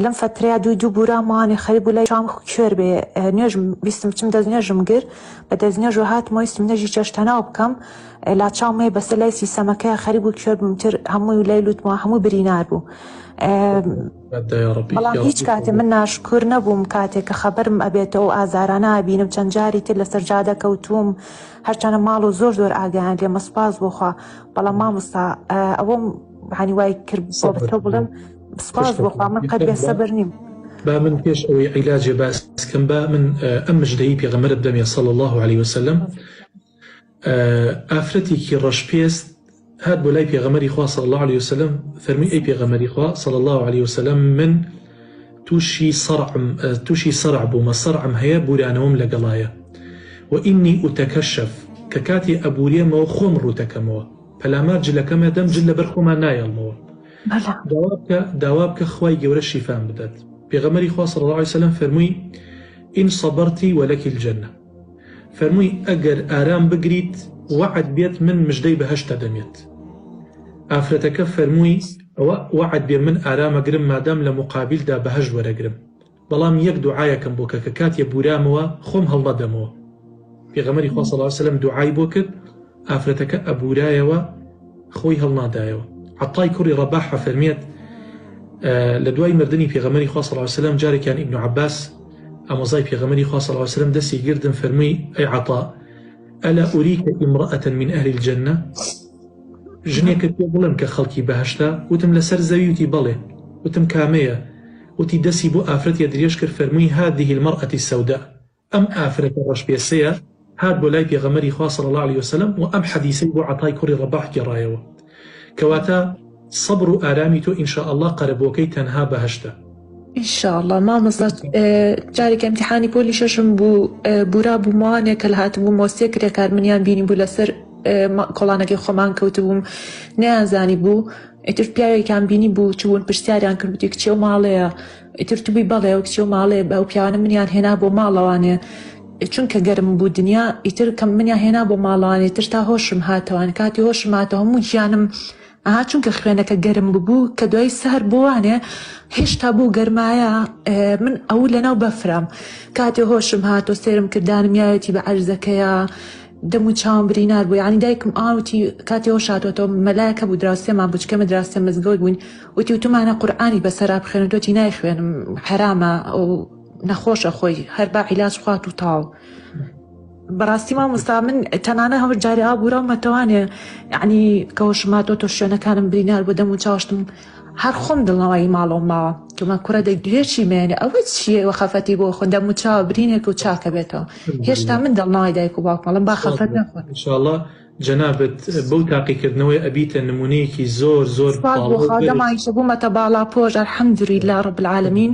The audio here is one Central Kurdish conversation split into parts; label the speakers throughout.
Speaker 1: لەم فترەیە دوو بورامانێ خەریب بوو لای شام کوێر بێ نوێژم ویستم بچم دەستنوێژم گر بە دەستنوێژ و هاتمەوە ویستم نوێژی چێشتەناو بکەم لا چاومێ بەسەر لای سیسەمەکەیە خەریب بوو کوێر بوومتر هەمووی لای لوتمەوە هەموو برینار بوو. بەڵام هیچ کاتێ من ناشکور نەبووم کاتێک کە خەبەرم ئەبێتەوە ئازارانە ئابینم چەند جاری تر لەسەر جادەکەوتوم هەرچەنە ماڵ و زۆر ئاگایان لێمە سوپاس بۆخوا. بەڵام مامۆستا ئەوەم هەنی وای کرد بۆ بەتەوە بڵێم سپاس بۆخوا من قەت بێسەبر نیم.
Speaker 2: با من پێش ئەوەی عیلاجێ باسکەم با من ئەم مژدەی پێغەمبەرت بدەمێ صلی الله عليه وسلم. ئافرەتێکی ڕەشپێست هات بۆ لای پێغەمبەری خوا صلی الله عليه وسلم فەرمووی ئەی پێغەمبەری خوا صلی الله عليه وسلم من تووشی سەرع بوومە سەرعم هەیە بورانەوەم لەگەڵایە وئینی ئوتەکەشەف کە کاتی ئەبوریێمەوە خۆم ڕوتەکەمەوە پەلامار جلەکەمە دەم جل لەبەر خۆمان نایەڵمەوە داوا بکە خوای گەورە شیفام بدات. پێغەمبەری خوا صلی الله عليه وسلم فەرمووی ئین صەبەرتی وەلەکی الجەنە فەرمووی ئەگەر ئارام بگریت وعد بێت من مژدەی بەهەشتە دەمێت. ئافرەتەکە فەرمووی وعد بێ من ئارامەگرم مادام لە مقابلدا بەهەشت وەرەگرم بەڵام یەک دوعایەکەم بۆ کە کاتێ بورامەوە خۆم هەڵدەدەمەوە. پێغەمبەری خوا صلی الله عليه وسلم دوعای بۆ کرد ئافرەتەکە ئەبورایەوە خۆی هەڵنادایەوە. عەطای کوڕی ڕەباح فەرمێت لە دوای مردنی پێغەمبەری خوا صلی الله عليه وسلم جارێکیان ئیبن عەباس ئامۆزای پێغەمبەری خوا صلی الله عليه وسلم دەستی گردن فەرمووی ئەی عەطا ئەلا ئوریکە ئیمڕەئەتەن من ئەهلی الجەنە ژنێکت پێ بڵێم کە خەڵکی بەهەشتا وتم لەسەر زەوی وتی بەڵێ وتم کامەیە وتی دەستی بۆ ئافرەتێ درێژ کرد فەرمووی هذه المرأة السوداء ئەم ئافرەتە ڕەشپێسەیە هات بۆ لای پێغەمبەری خوا صلی الله عليه وسلم و ئەم حەدیسەی بۆ عەطای کوڕی ڕەباح گێڕایەوە کەواتە سەبر و ئارامی تۆ ئینشاء الله قەرەبۆکەی تەنها بەهەشتە.
Speaker 1: ئینشاءالله مامۆستا جارێک ئەمتیحانی پۆلی شەشم بوو بورا بوومانێک کە لە هاتبوو مۆسیە کرێکار منیان بینی بوو لەسەر کۆڵانەکەی خۆمان کەوت بووم نەیانزانی بوو ئیتر پیاوێکیان بینی بوو چوون پرسیاریان کرد وتی کچێ و ماڵەیە ئیتر توبی بەڵێ و کچێ و ماڵێ بە ئەو پیاوانە منیان هێنا بۆ ماڵەوانێ چونکە گەرم بوو دنیا ئیتر کەم منیان هێنا بۆ ماڵەوانێ تر تا هۆشم هاتەوان کاتی هۆشم هاتەوە هەموو ژیانم چونکە خوێنەکە گەرم ببوو کە دوای سەر بۆوانێ هێشتا بوو گەرمایە من ئەو لەناو بەفرام کاتی هۆشم هاتۆ سێرم کردانم یاوێتی بە عەرزەکەیە دەم و چاوم برینار بوو یعنی دایکم ئاوتی کاتی هۆش هاتۆتەوە مەلایەکە بوو دراوسێمان بوو چکە مەدراسە مزگەوت بووین وتی وتمانە قورئانی بەسەرا بخوێنن تۆتی نایخوێنم حرامە ئەو نەخۆشە خۆی هەر با عیلاج خوات و تاو. بەڕاستی مامۆستا من تەنانە هەور جاری ئابوورەومەتەوانێ یعنی کە هۆشماتۆ تۆ شوێنەکانم برینار بۆ دەم و چاوشتم هەر خۆم دڵنەوەی ماڵەوە ماوە کەمە کوڕە دەگرێکی مێنێ ئەوە چیە وە خەفەتی بۆ خۆ دەم و چاوە برینێک و چاکە بێتەوە هێشتا من دڵنەوەی دایک و باوکمەڵم با خەفەت نەخۆن.
Speaker 2: ئینشاءالله جەنابەت بەو تاقیکردنەوەی ئەبیتە نمونەیەکی زۆر زۆر
Speaker 1: باڵا دەمایشە بوومەتە باڵا پۆش الحەمدولله رب العالمین.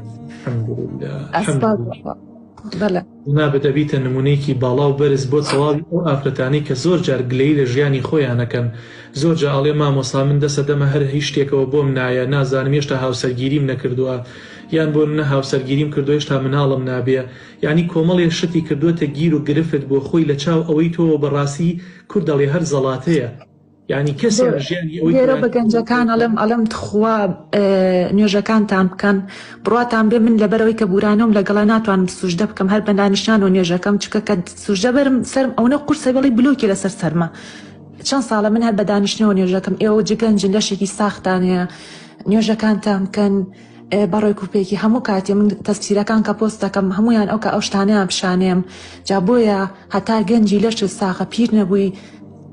Speaker 1: بەڵێ
Speaker 2: جەنابەت ئەبیتە نمونەیەکی باڵا و بەرز بۆ تەواوی ئەو ئافرەتانەی کە زۆر جار گلەی لە ژیانی خۆیانەکەن زۆر جا ئاڵێ مامۆستا من دەسە دەمە هەر هیچ شتێکەوە بۆم نایە نازانم هێشتا هاوسەرگیریم نەکردووە یان بۆ منە هاوسەرگیریم کردو هێشتا مناڵم نابێ یعنی کۆمەڵێ شتی کردووەتە گیر و گرفت بۆ خۆی لە چاو ئەوەی تۆ بەڕاستی کورد دەڵێ هەر زەڵاتەیە یعنی کەسێ ژیانی
Speaker 1: ئێرە بە گەنجەکان ئەڵێم تخوا نوێژەکانتان بکەن بڕاتان بێ من لەبەرەوەی کە بورانۆم لەگەڵا ناتوانم سوژدە بکەم هەر بە دانیشتان و نوێژەکەم چکە کە سوژدە بەرم سەرم ئەوە قورسە بەڵی بلوکی لەسەر سەرمە چەند ساڵە من هەر بە دانیشتنەوە نوێژەکەم ئێوە جگەنجن لەشێکی ساختانەیە نوێژەکانتان بکەن بەڕۆی کوپێکی هەموو کاتێ من تەسپیرەکان کە پۆست دەکەم هەمویان ئەو کە ئەو شتانەیان پیشانێم جا بۆیە هەتا گەنجی لەش ساخە پیر نەبووی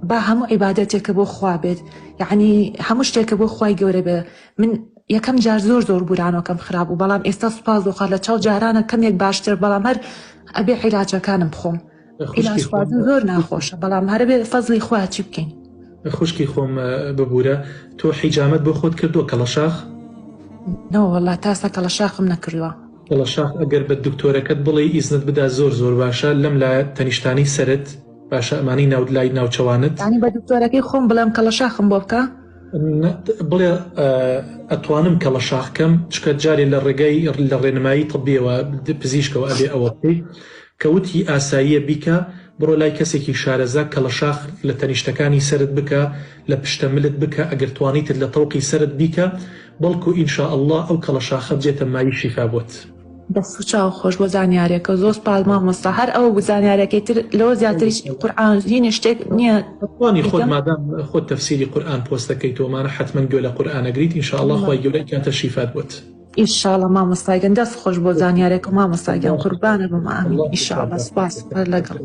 Speaker 1: با هەموو عیبادەتێکە بۆ خوا بێت یعنی هەموو شتێکە بۆ خوای گەورە بێ. من یەکەم جار زۆر بورانەکەم خراپ و بەڵام ئێستا سوپاس بخوا لە چاو جارانە کەمێک باشتر بەڵام هەر ئەبێ عیلاجەکانم بخۆم عیلاج خواردن زۆر ناخۆشە بەڵام هەر بێ فەزلی خوا چی بکەین.
Speaker 2: خوشکی خۆم ببوورە تۆ حیجامەت بۆ خۆت کردووە کەڵەشاخ؟
Speaker 1: نەوە وەڵا تاسە کەڵەشاخم نەکردووە.
Speaker 2: کەڵەشاخ ئەگەر بە دکتۆرەکەت بڵێ ئیزنت بدا زۆر باشە لەم لایە تەنیشتانی سەرت باشە ئەمانی لای ناوچەوانت
Speaker 1: ینی بە دکتۆرەکەی خۆم بڵێم کەڵەشاخم بۆ بکە
Speaker 2: بڵێ ئەتوانم کەڵەشاخکەم چکە جارێ لە ڕێگەی لە ڕێنمایی طبیەوە پزیشکەوە ئەبێ ئەوە بکەیت کەوتی ئاساییە بیکە بڕۆ لای کەسێکی شارەزا کەڵەشاخ لە تەنیشتەکانی سرت بکە لە پشتەملت بکە ئەگەر توانیتت لە تەوقی سرت بیکە بەڵکو ئینشاء الله ئەو کەڵەشاخە بجێتە مای شیفا بۆت.
Speaker 1: دەست و چاو خۆش بۆ زانیارێکە زۆر سپاس مامۆستا هەر ئەوە بۆ زانیارەکەی تر لەوە زیاتریش قورئان هینی شتێک نییە
Speaker 2: توانی خۆت مادام خۆت تەفسیری قورئان پۆست دەکەیتەوەمانە حتمما گوێ لە قورئانەگریت ئینشاء الله خۆی گەورەی کاتە شیفات بۆت.
Speaker 1: ئینشاءالله مامۆستاگەن دەست خۆش بۆ زانیارێک و مامۆستاگەن قوربانە بم ئامین ئینشاءالله سپاس لەگەڵ